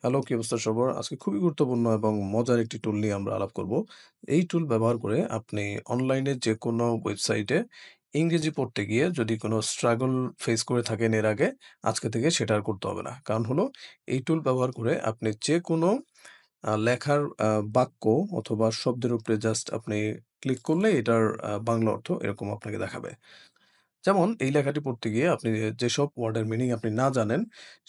Hello, কি অবস্থা সবার? আজকে খুবই গুরুত্বপূর্ণ এবং মজার একটি টুল নিয়ে আমরা আলাপ করব। এই টুল ব্যবহার করে আপনি অনলাইনে যেকোনো ওয়েবসাইটে ইংরেজি পড়তে গিয়ে যদি কোনো স্ট্রাগল ফেস করে থাকেন এর আগে, আজকে থেকে সেটা আর করতে হবে না। কারণ হলো এই টুল ব্যবহার করে আপনি যেকোনো লেখার বাক্য অথবা শব্দের উপরে জাস্ট আপনি ক্লিক করলে এটার বাংলা অর্থ এরকম আপনাকে দেখাবে। যেমন এই লেখাটি পড়তে গিয়ে আপনি যেসব ওয়ার্ডের মিনিং আপনি না জানেন,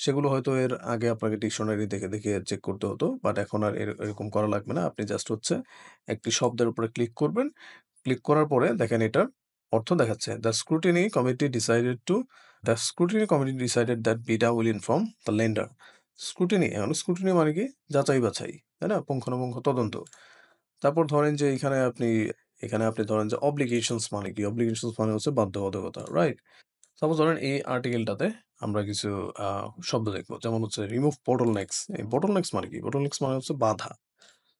সেগুলো হয়তো এর আগে আপনাকে ডিকশনারি দেখে চেক করতে হতো। বাট এখন আর এরকম করা লাগবে না। আপনি জাস্ট হচ্ছে একটি শব্দের উপরে ক্লিক করবেন। ক্লিক করার পরে দেখেন এটার অর্থ দেখাচ্ছে। The scrutiny committee decided that beta will inform the lender. Scrutiny, এখন স্ক্রুটিনি মানে কি? যাচাই-বাছাই, তাই না? পুঙ্খানুপুঙ্খ তদন্ত। তারপর ধরেন যে এখানে আপনি ধরেন যে অব্লিগেশনস মানে কি? অব্লিগেশনস মানে হচ্ছে বাধ্যবাধকতা, রাইট? সাপোজ ধরেন এই আর্টিকেলটাতে আমরা কিছু আ শব্দ দেখব। যেমন হচ্ছে রিমুভ bottlenecks। এই bottlenecks মানে কি? bottlenecks মানে হচ্ছে বাধা,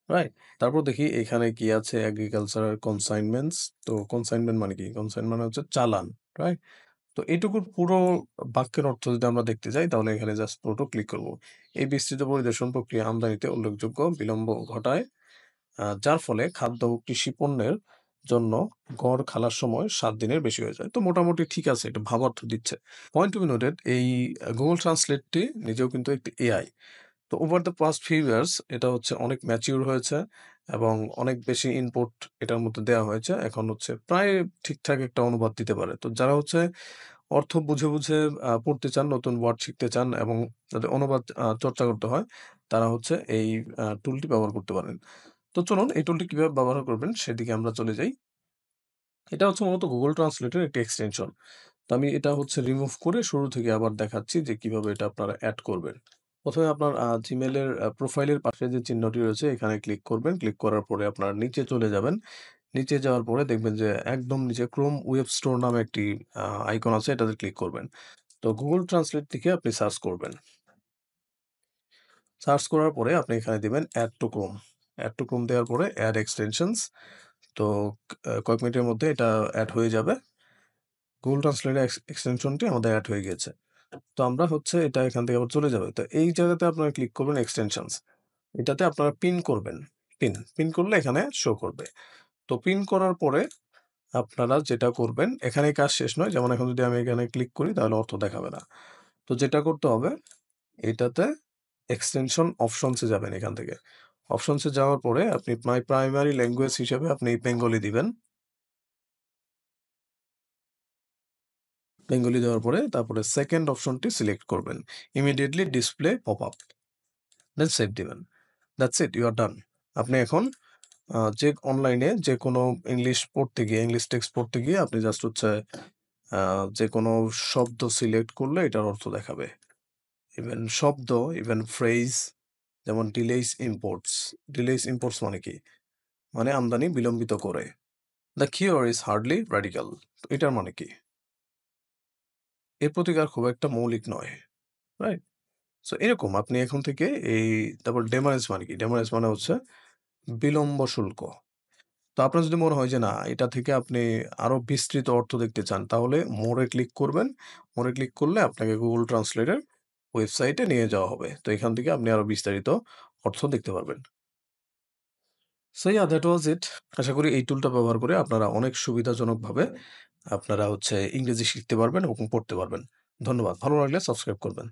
রাইট? তারপর দেখি এখানে কি আছে এগ্রিকালচারাল কনসাইনমেন্টস। তো কনসাইনমেন্ট মানে কি? কনসাইন মানে হচ্ছে চালান, রাইট? তো এইটুকুর পুরো বাক্যের অর্থ যদি আমরা দেখতে যাই তাহলে এখানে জাস্ট পুরোটা ক্লিক করব। এই বিস্তৃত পরিদর্শন প্রক্রিয়া আমদানিতে উল্লেখযোগ্য বিলম্ব ঘটায়। যার ফলে খাদ্য ও কৃষি পণ্যের জন্য গড় খালার সময় ৭ দিনের বেশি হয়ে যায়। তো মোটামুটি ঠিক আছে, এটা ভাবার্থ দিচ্ছে। পয়েন্ট টু বি নোটেড, এই Google Translate টি নিজেও কিন্তু একটি এআই। তো over the past few years এটা হচ্ছে অনেক ম্যাচিউর হয়েছে এবং অনেক বেশি ইনপুট এটার মধ্যে দেওয়া হয়েছে। এখন হচ্ছে প্রায় ঠিকঠাক একটা অনুবাদ দিতে পারে। তো যারা হচ্ছে অর্থ বুঝে পড়তে চান, নতুন ওয়ার্ড শিখতে চান এবং যাদের অনুবাদ চর্চা করতে হয়, তারা হচ্ছে এই টুলটি ব্যবহার করতে পারেন। তো চলুন এই টুলটি কিভাবে ব্যবহার করবেন সেদিকে আমরা চলে যাই। এটা হচ্ছে মূলত Google Translate এর একটি এক্সটেনশন। তো আমি এটা হচ্ছে রিমুভ করে শুরু থেকে আবার দেখাচ্ছি যে কিভাবে এটা আপনারা এড করবেন। ১ম এ আপনার Gmail এর প্রোফাইলের পাশে যে চিহ্নটি রয়েছে এখানে ক্লিক করবেন। ক্লিক করার পরে আপনার নিচে চলে যাবেন। নিচে যাওয়ার পরে দেখবেন যে একদম নিচে Chrome ওয়েব স্টোর নামে একটি আইকন আছে, এটাতে ক্লিক করবেন। তো Google Translate থেকে আপনি সার্চ করবেন। সার্চ করার পরে আপনি এখানে দিবেন add to Chrome। Add to Chrome দেওয়ার পরে এড এক্সটেনশনস। তো কয়েক মিনিটের মধ্যে এটা এড হয়ে যাবে। Google Translate এক্সটেনশনটি আমাদের এড হয়ে গিয়েছে। তো আমরা হচ্ছে এটা এখান থেকে আবার চলে যাবে। তো এই জায়গাতে আপনারা ক্লিক করবেন এক্সটেনশনস। এটাতে আপনারা পিন করবেন। পিন করলে এখানে শো করবে। তো পিন করার পরে আপনারা যেটা করবেন, এখানেই কাজ শেষ নয়। যেমন এখন যদি আমি এখানে ক্লিক করি তাহলে অর্থ দেখাবে না। তো যেটা করতে হবে, এটাতে এক্সটেনশন অপশনস এ যাবেন এখান থেকে। অপশনস এ যাওয়ার পরে আপনি মাই প্রাইমারি ল্যাঙ্গুয়েজ হিসেবে আপনি বেঙ্গলি দিবেন। বেঙ্গলি দেওয়ার পরে তারপরে 2nd অপশনটি সিলেক্ট করবেন। Immediately display pop up. Then save দিবেন। That's it, you are done. আপনি এখন যে অনলাইনে যেকোনো ইংলিশ পড়তে গিয়ে, ইংলিশ টেক্সট পড়তে গিয়ে আপনি জাস্ট হচ্ছে আ যেকোনো শব্দ সিলেক্ট করলে এটার অর্থ দেখাবে। ইভেন শব্দ, ইভেন ফ্রেজ, যেমন ডিলেইস ইম্পোর্টস মানে কি? মানে আমদানি বিলম্বিত করে। The cure is hardly radical. এটার মানে কি? এর প্রতিকার খুব একটা মৌলিক নয়। রাইট? সো এরকম আপনি এখন থেকে এই তারপর ডেমারেজ মানে কি? ডেমারেজ মানে হচ্ছে বিলম্ব শুল্ক। তো আপনার যদি মনে হয় যে না, এটা থেকে আপনি আরো বিস্তৃত অর্থ দেখতে চান, তাহলে মোর এ ক্লিক করবেন। মোর এ ক্লিক করলে আপনাকে Google Translate এর ওয়েবসাইটে নিয়ে যাওয়া হবে। তো এখান থেকে আপনি আরো বিস্তারিত অর্থ দেখতে পারবেন। সো দ্যাট ওয়াজ ইট। আশা করি এই টুলটা ব্যবহার করে আপনারা অনেক সুবিধাজনকভাবে আপনারা হচ্ছে ইংরেজি শিখতে পারবেন এবং পড়তে পারবেন। ধন্যবাদ। ভালো লাগলে সাবস্ক্রাইব করবেন।